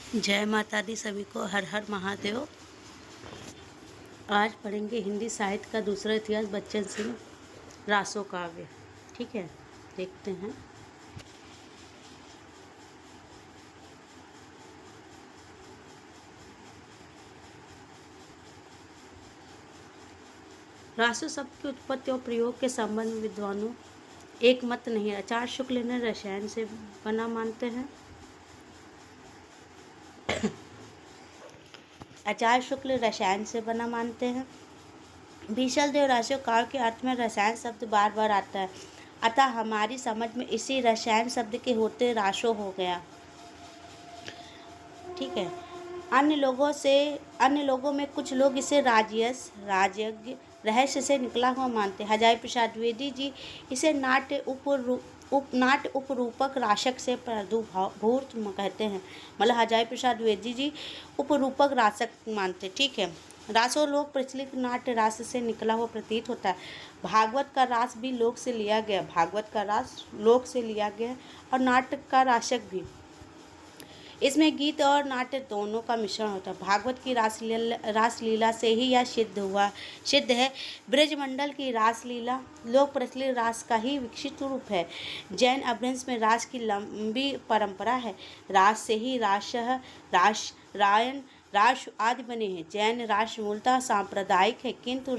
जय माता दी सभी को, हर हर महादेव। आज पढ़ेंगे हिंदी साहित्य का दूसरा इतिहास, बच्चन सिंह रासो काव्य। ठीक है, देखते हैं। रासो शब्द की उत्पत्ति और प्रयोग के संबंध में विद्वानों एक मत नहीं है। आचार्य शुक्ल ने रसायन से बना मानते हैं। आचार्य शुक्ल रसायन से बना मानते हैं। बीशल देव रासो काव्य के अर्थ में रसायन शब्द बार बार आता है, अतः हमारी समझ में इसी रसायन शब्द के होते रासो हो गया। ठीक है। अन्य लोगों में कुछ लोग इसे राजयस, राजयज्ञ, रहस्य से निकला हुआ मानते हैं। हजारी प्रसाद द्विवेदी जी इसे नाट्य उपरूपक राशक से प्रादुर्भूत कहते हैं। मतलब हजारी प्रसाद द्विवेदी जी उपरूपक राशक मानते। ठीक है। रासो लोक प्रचलित नाट्य रास से निकला हुआ प्रतीत होता है। भागवत का रास भी लोक से लिया गया, और नाट्य का राशक भी। इसमें गीत और नाट्य दोनों का मिश्रण होता है। भागवत की रासलीला से ही यह सिद्ध है। ब्रजमंडल की रासलीला लोक प्रचलित रास का ही विकसित रूप है। जैन अपभ्रंश में रास की लंबी परंपरा है। रास से ही रायन रास आदि बने हैं। जैन रास मूलतः सांप्रदायिक है, किंतु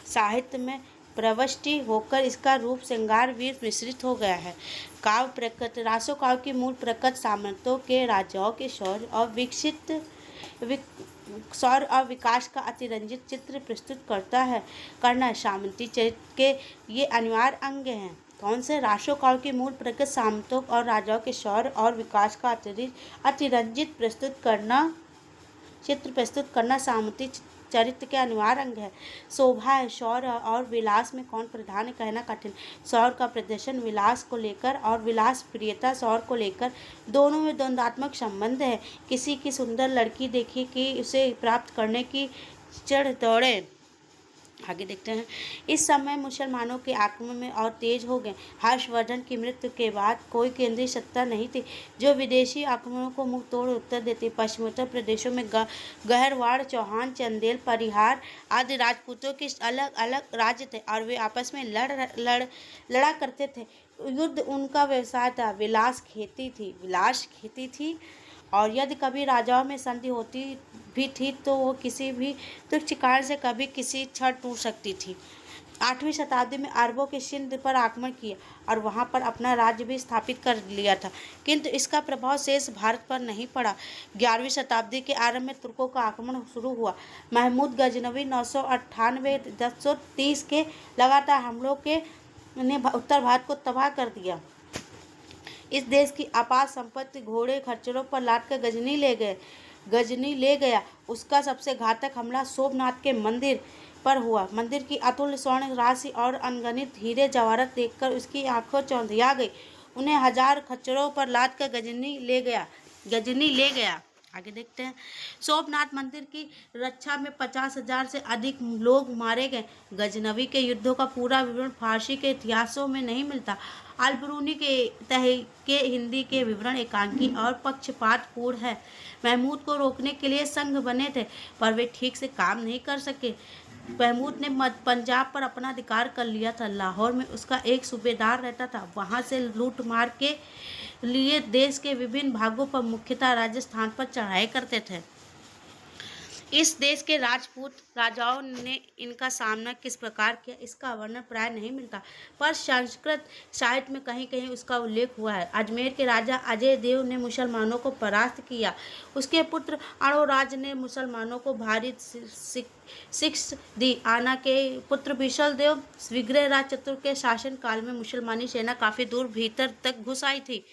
साहित्य में प्रविष्टि होकर इसका रूप श्रृंगार वीर मिश्रित हो गया है। काव्य प्रकृत रासो काव्य की मूल प्रकृत सामंतों के राजाओं के शौर्य और विकास का अतिरंजित चित्र प्रस्तुत करना सामंती चरित्र के ये अनिवार्य अंग हैं। कौन से? रासो काव्य की मूल प्रकृत सामंतों और राजाओं के शौर्य और विकास का अतिरंजित चित्र प्रस्तुत करना सामंती चरित्र के अनिवार्य अंग है। शोभा है, शौर्य और विलास में कौन प्रधान है कहना कठिन। शौर्य का प्रदर्शन विलास को लेकर और विलास प्रियता शौर्य को लेकर, दोनों में द्वंद्वात्मक संबंध है। किसी की सुंदर लड़की देखी कि उसे प्राप्त करने की चढ़ दौड़े। आगे देखते हैं। इस समय मुसलमानों के आक्रमण में और तेज हो गए। हर्षवर्धन की मृत्यु के बाद कोई केंद्रीय सत्ता नहीं थी जो विदेशी आक्रमणों को मुंह तोड़ उत्तर देती। पश्चिमोत्तर प्रदेशों में गहरवाड़, चौहान, चंदेल, परिहार आदि राजपूतों के अलग अलग राज्य थे और वे आपस में लड़ा करते थे। युद्ध उनका व्यवसाय था। विलास खेती थी और यदि कभी राजाओं में संधि होती भी थी तो वो किसी भी तुच्छ कारण से कभी किसी क्षण टूट सकती थी। 8वीं शताब्दी में अरबों के सिंध पर आक्रमण किया और वहां पर अपना राज्य भी स्थापित कर लिया था, किंतु इसका प्रभाव शेष भारत पर नहीं पड़ा। 11वीं शताब्दी के आरंभ में तुर्कों का आक्रमण शुरू हुआ। महमूद गजनवी 998-1030 के लगातार हमलों ने उत्तर भारत को तबाह कर दिया। इस देश की अपार संपत्ति घोड़े खच्चरों पर लाद कर गजनी ले गया। उसका सबसे घातक हमला सोमनाथ के मंदिर पर हुआ। मंदिर की अतुल्य स्वर्ण राशि और अनगिनत हीरे जवाहरात देखकर उसकी आंखें चौंधिया गई। उन्हें 1000 खच्चरों पर लाद कर गजनी ले गया। आगे देखते हैं। सोमनाथ मंदिर की रक्षा में 50,000 से अधिक लोग मारे गए। गजनवी के युद्धों का पूरा विवरण फारसी के इतिहासों में नहीं मिलता। अलबरूनी के हिंदी के विवरण एकांकी और पक्षपातपूर्ण है। महमूद को रोकने के लिए संघ बने थे, पर वे ठीक से काम नहीं कर सके। महमूद ने पंजाब पर अपना अधिकार कर लिया था। लाहौर में उसका एक सूबेदार रहता था। वहां से लूट मार के लिए देश के विभिन्न भागों पर, मुख्यतः राजस्थान पर चढ़ाई करते थे। इस देश के राजपूत राजाओं ने इनका सामना किस प्रकार किया इसका वर्णन प्राय नहीं मिलता, पर संस्कृत साहित्य में कहीं कहीं उसका उल्लेख हुआ है। अजमेर के राजा अजय देव ने मुसलमानों को परास्त किया। उसके पुत्र अणोराज ने मुसलमानों को भारी शिक्ष दी। आना के पुत्र बिशल देव विग्रहराज चतुर्थ के शासन काल में मुसलमानी सेना काफी दूर भीतर तक घुस आई थी।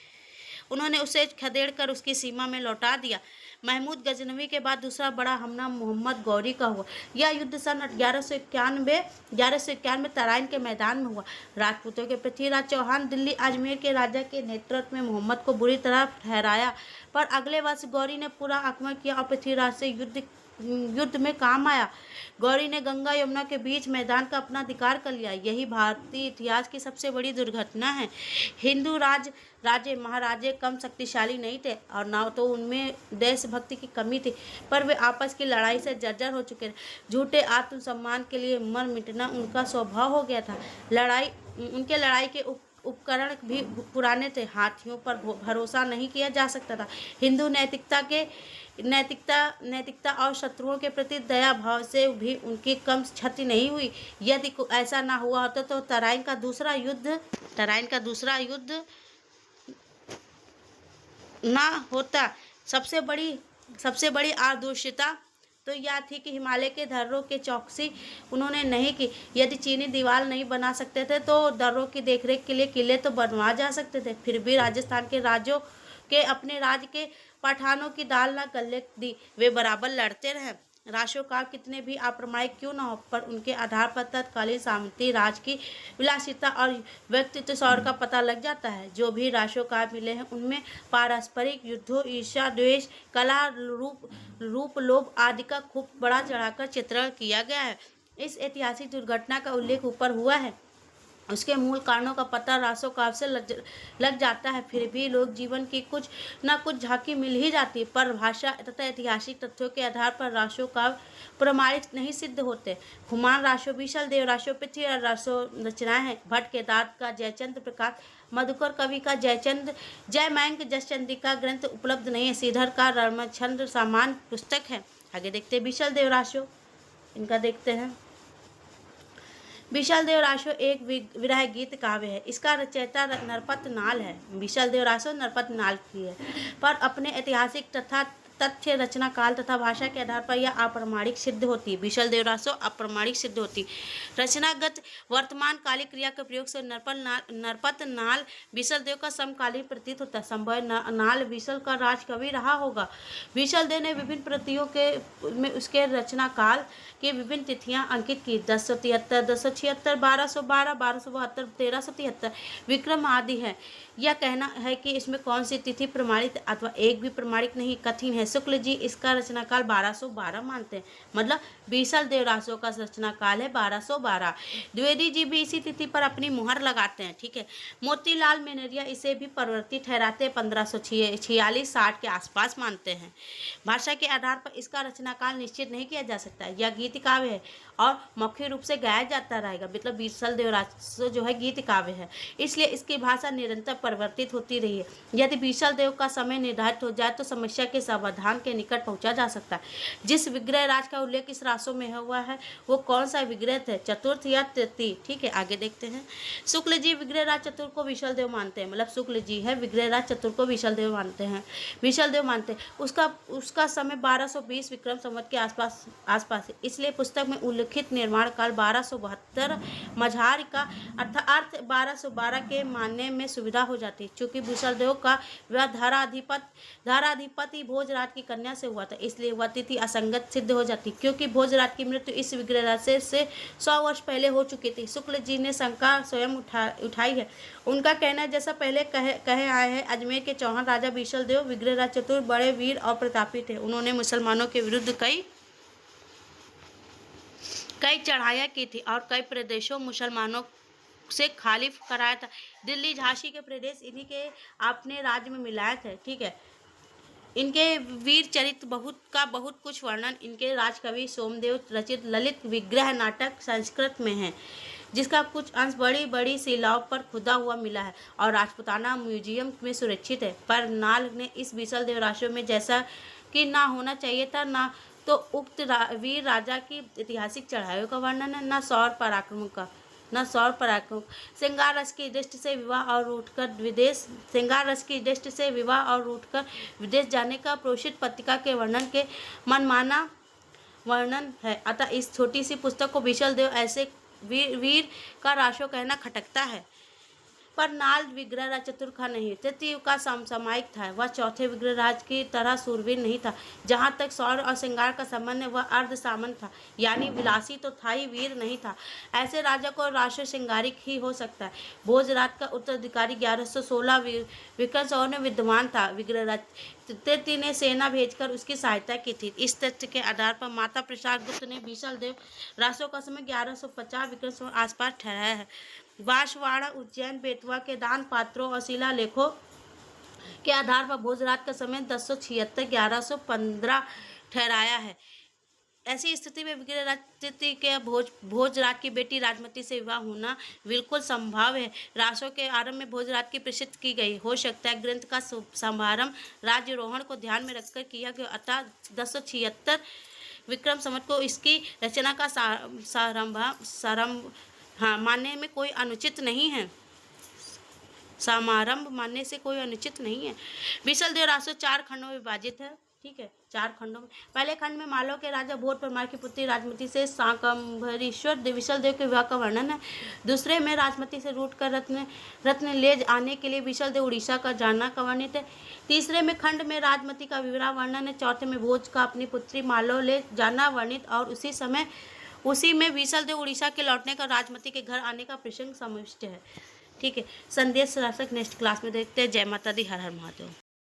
उन्होंने उसे खदेड़ कर उसकी सीमा में लौटा दिया। महमूद गजनवी के बाद दूसरा बड़ा हमला मोहम्मद गौरी का हुआ। यह युद्ध सन 1191 तराइन के मैदान में हुआ। राजपूतों के पृथ्वीराज चौहान दिल्ली अजमेर के राजा के नेतृत्व में मोहम्मद को बुरी तरह ठहराया, पर अगले वर्ष गौरी ने पूरा आक्रमण किया और पृथ्वीराज से युद्ध युद्ध में काम आया। गौरी ने गंगा यमुना के बीच मैदान का अपना अधिकार कर लिया। यही भारतीय इतिहास की सबसे बड़ी दुर्घटना है। हिंदू राजे महाराजे कम शक्तिशाली नहीं थे और ना तो उनमें देशभक्ति की कमी थी, पर वे आपस की लड़ाई से जर्जर हो चुके थे। झूठे आत्मसम्मान के लिए मर मिटना उनका स्वभाव हो गया था। उनके लड़ाई के उपकरण भी पुराने थे। हाथियों पर भरोसा नहीं किया जा सकता था। हिंदू नैतिकता और शत्रुओं के प्रति दया भाव से भी उनकी कम क्षति नहीं हुई। यदि ऐसा ना हुआ होता तो तराइन का दूसरा युद्ध ना होता। सबसे बड़ी आदर्शता तो यह थी कि हिमालय के दर्रों की चौकसी उन्होंने नहीं की। यदि चीनी दीवार नहीं बना सकते थे तो दर्रों की देखरेख के लिए किले तो बनवा जा सकते थे। फिर भी राजस्थान के राजों के अपने राज्य के पठानों की दाल न गलने दी। वे बराबर लड़ते रहे। राशोकाव कितने भी अप्रमाणिक क्यों न हो, पर उनके आधार पर तत्कालीन सामंती राज की विलासिता और व्यक्तित्व शौर्य का पता लग जाता है। जो भी राशोकाव मिले हैं उनमें पारस्परिक युद्धों, ईर्ष्या, द्वेष, कला, रूप लोभ आदि का खूब बड़ा चढ़ाकर चित्रण किया गया है। इस ऐतिहासिक दुर्घटना का उल्लेख ऊपर हुआ है, उसके मूल कारणों का पता राशोकाव से लग जाता है। फिर भी लोक जीवन की कुछ न कुछ झांकी मिल ही जाती है, पर भाषा तथा ऐतिहासिक तथ्यों के आधार पर राशोकाव प्रमाणिक नहीं सिद्ध होते। खुमान राशो, बीशल देव राशो, पृथ्वी राशो रचनाएं हैं। भट्ट केदार का जयचंद्र प्रकाश, मधुकर कवि का जयमंक जसचंद्रिका ग्रंथ उपलब्ध नहीं है। श्रीधर का रामचंद्र सामान्य पुस्तक है। आगे देखते हैं बीशल देव राशो, इनका देखते हैं। बीशल देव राशो एक विरह गीत काव्य है। इसका रचयिता नरपत नाल है। बीशल देव राशो नरपत नाल की है, पर अपने ऐतिहासिक तथा तथ्य, रचना काल तथा भाषा के आधार पर यह अप्रमाणिक सिद्ध होती है। बीशल देव राशो अप्रमाणिक सिद्ध होती। रचनागत वर्तमान कालिक क्रिया के प्रयोग से नरपत नाल बीशल देव का समकालीन प्रतीत होता है। संभव नाल बीशल का राजकवि रहा होगा। बीशल देव ने विभिन्न प्रतियों में उसके रचना काल की विभिन्न तिथियां अंकित की। 1073, 1076, 1212, 1272, 1373 विक्रम आदि है। यह कहना है कि इसमें कौन सी तिथि प्रमाणित अथवा एक भी प्रमाणिक नहीं, कठिन है। शुक्ल जी इसका रचनाकाल 1212 मानते हैं, मतलब बीशल देव राशो का रचनाकाल है 1212। द्विवेदी जी भी इसी तिथि पर अपनी मुहर लगाते हैं। ठीक है। मोतीलाल मेनरिया इसे भी परिवर्तित ठहराते 1546-60 के आसपास मानते हैं। भाषा के आधार पर इसका रचनाकाल निश्चित नहीं किया जा सकता। यह गीत काव्य है और मौखिक रूप से गाया जाता रहेगा, मतलब बीशल देव राशो जो है गीत काव्य है, इसलिए इसकी भाषा निरंतर परिवर्तित होती रही है। यदि बीशल देव का समय निर्धारित हो जाए तो समस्या के समाधान के निकट पहुंचा जा सकता है। जिस विग्रह राज का उल्लेख इस राशो में हुआ है वो कौन सा विग्रह है, चतुर्थ या तृतीय? ठीक है, आगे देखते हैं। शुक्ल जी विग्रह राज चतुर्थ को बीशल देव मानते हैं, मतलब शुक्ल जी है विग्रह राज चतुर्थ को बीशल देव मानते हैं। उसका समय 1220 विक्रम संवत के आसपास है, इसलिए पुस्तक में उल्लिखित निर्माण काल 1272 मझार का अर्थ 1212 के मानने में सुविधा हो जाती है। चूंकि बीशल देव का विवाह धाराधिपति भोजराज की कन्या से हुआ था, इसलिए वह तिथि असंगत सिद्ध हो जाती, क्योंकि भोजराज की मृत्यु इस विग्रह से 100 वर्ष पहले हो चुकी थी। शुक्ल जी ने शंका स्वयं उठाई है। उनका कहना है, जैसा पहले कहे आए हैं, अजमेर के चौहान राजा बीशल देव विग्रह राज चतुर बड़े वीर और प्रतापी थे। उन्होंने मुसलमानों के विरुद्ध कई चढ़ाइयाँ की थी और कई प्रदेशों मुसलमानों से खाली कराया था। दिल्ली, झांसी के प्रदेश इन्हीं के अपने राज्य में मिलाए थे। ठीक है। इनके वीर चरित्र बहुत कुछ वर्णन इनके राजकवि सोमदेव रचित ललित विग्रह नाटक संस्कृत में है, जिसका कुछ अंश बड़ी बड़ी शिलाओं पर खुदा हुआ मिला है और राजपुताना म्यूजियम में सुरक्षित है। पर नाल ने इस बीशल देव राशो में जैसा कि ना होना चाहिए था, ना तो उक्त वीर राजा की ऐतिहासिक चढ़ाइयों का वर्णन है, न शौर्य पराक्रम। श्रृंगार रस की दृष्टि से विवाह और रूठकर विदेश जाने का प्रोषित पत्रिका के वर्णन के मनमाना वर्णन है। अतः इस छोटी सी पुस्तक को बीशल देव ऐसे वीर का राशो कहना खटकता है। पर नाल विग्रहराज चतुर्खा नहीं, तृतीय का समसामयिक था। वह चौथे विग्रहराज की तरह सूरवीर नहीं था। जहाँ तक सौर और श्रृंगार का संबंध है, वह अर्ध सामंत था, यानी विलासी तो था ही, वीर नहीं था। ऐसे राजा को राष्ट्र श्रृंगारिक ही हो सकता है। भोजराज का उत्तराधिकारी 1116 विक्रम संवत में विद्यमान था। विग्रहराज तृतीय ने सेना भेजकर उसकी सहायता की थी। इस तथ्य के आधार पर माता प्रसाद गुप्त ने बीसल देव रासों का समय 1150 विक्रम संवत आसपास ठहराया है। बांसवाड़ा, उज्जैन, बेतवा के दान पात्रों और शिलालेखों के आधार पर भोजराज का समय 1076 1115 ठहराया है। ऐसी स्थिति में विग्रहराज तृतीय के भोजराज की बेटी राजमती से विवाह होना बिल्कुल संभव है। रासों के आरंभ में भोजराज की प्रसिद्ध की गई हो सकता है। ग्रंथ का शुभारंभ राज्यारोहण को ध्यान में रखकर किया गया, अतः 1076 विक्रम संवत को इसकी रचना का मानने में कोई अनुचित नहीं है। समारंभ मानने से कोई अनुचित नहीं है। विशल देव रासो 4 खंडों में विभाजित है। ठीक है, 4 खंडों में। पहले खंड में मालव के राजा भोज परमार की पुत्री राजमती से शाकंभरीश्वर विशल देव के विवाह का वर्णन है। दूसरे में राजमती से रूट कर रत्न ले आने के लिए विशल देव उड़ीसा का जाना का वर्णित है। तीसरे में खंड में राजमती का विवाह वर्णन है। चौथे में भोज का अपनी पुत्री मालव ले जाना वर्णित और उसी में विशल देव उड़ीसा के लौटने का राजमती के घर आने का प्रसंग समाविष्ट है। ठीक है, संदेश राशक नेक्स्ट क्लास में देखते हैं। जय माता दी, हर हर महादेव।